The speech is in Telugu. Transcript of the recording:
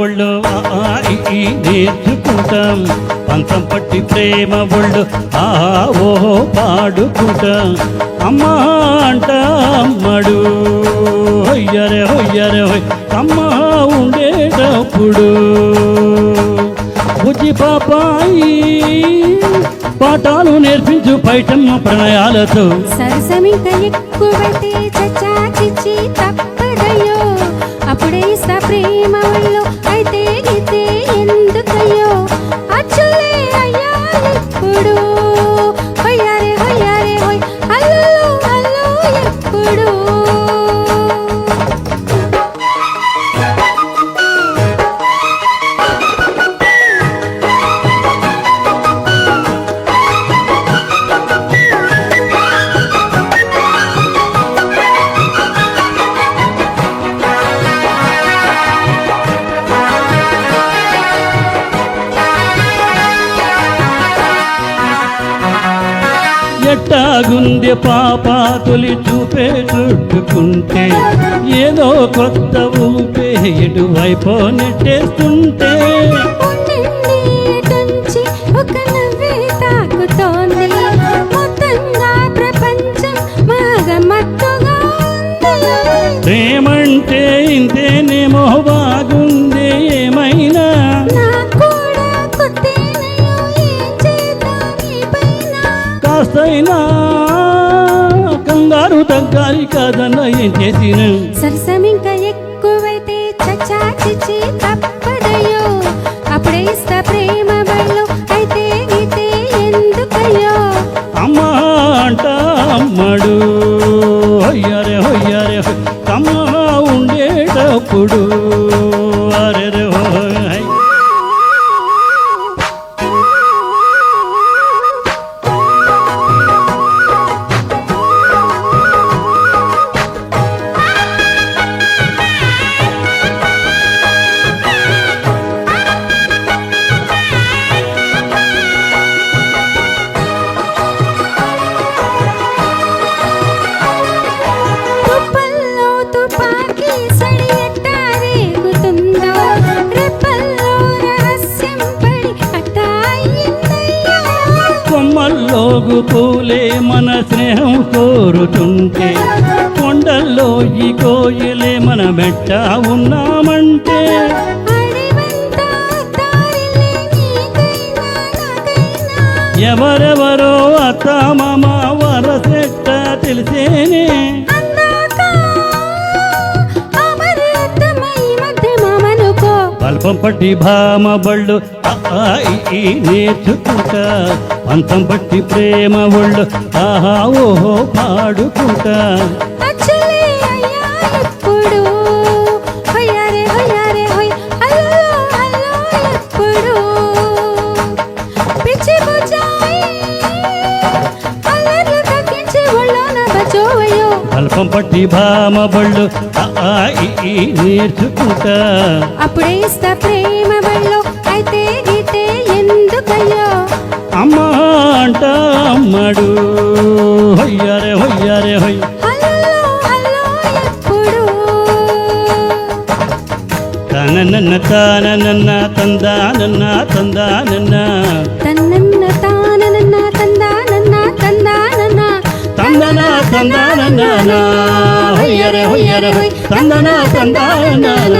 ఒళ్ళు నేర్చుకుంటాం పంతం పట్టి ప్రేమ ఒళ్ళు ఓహో పాడుకుంటాం అమ్మా అంట అమ్మడు హొయ్యరే హొయ్యరే హొయ్ అమ్మ ఉండేటప్పుడు బుజ్జి పాపాయి పాఠాలు నేర్పించు పైటమ్మ ప్రణయాలతో సరసమింక ఎక్కువైతే చచ్చా చిచ్చి తప్పదయ్యో అప్పుడే ఇస్తా ప్రేమ ఒళ్ళు అయితే గీతే ఎందుకయ్యో అచ్చులే అయ్యా ఎప్పుడు హొయ్యారే హొయ్యారే హొయ్ అల్లు అల్లు ఎప్పుడు ఎట్టాగుంది పాప తొలి చూపే చుట్టుకుంటే ఏదో కొత్త ఊపే ఎటువైపో నెట్టేస్తుంటే ఒక నవ్వే తాకుతోంది మొత్తంగా ప్రపంచం మగమత్తుగా ఉంది ప్రేమంటే ఇంతేనేమో బాగుంది ఏమైనా కాస్తైనా కంగారు తగ్గాలి కాదన్న ఏం చేసిన సరసమింక ఎక్కువైతే చచ్చా చిచ్చి తప్పదయ్యో అప్పుడే ఇస్తా ప్రేమ బళ్ళు అయితే గీతే ఎందుకయ్యో అమ్మా అంట అమ్మడు హొయ్యరే హొయ్యరే కమ్మ ఉండేటప్పుడు అరెరే హోయ్ కొమ్మల్లోగు పూలే మన స్నేహం కోరుతుంటే కొండల్లో ఈ కోయిలే మన మెట్ట ఉన్నామంటే ఎవరెవరో అత్త మామ వరసెట్ట తెలిసేనే పల్పం పట్టి భామ బళ్ళు నేర్చుకుంటా పంతం పట్టి ప్రేమ ఒళ్ళు ఓహో పాడుకుంటా పల్పం పట్టి భామ బళ్ళు నేర్చుకుంటా అప్పుడే ఇస్తా ప్రేమ బళ్ళు అయితే గీతే ఎందుకయ్యో అమ్మా అంట అమ్మడు హొయ్యరే హొయ్యరే హొయ్ తనన్న తానన్న తందానన్న తందానన్న తన్నన్న తానన్న తందానన్న తందానన్న తందన తందానన్న హొయ్యరే హొయ్యరే హొయ్ తందన తందానన్న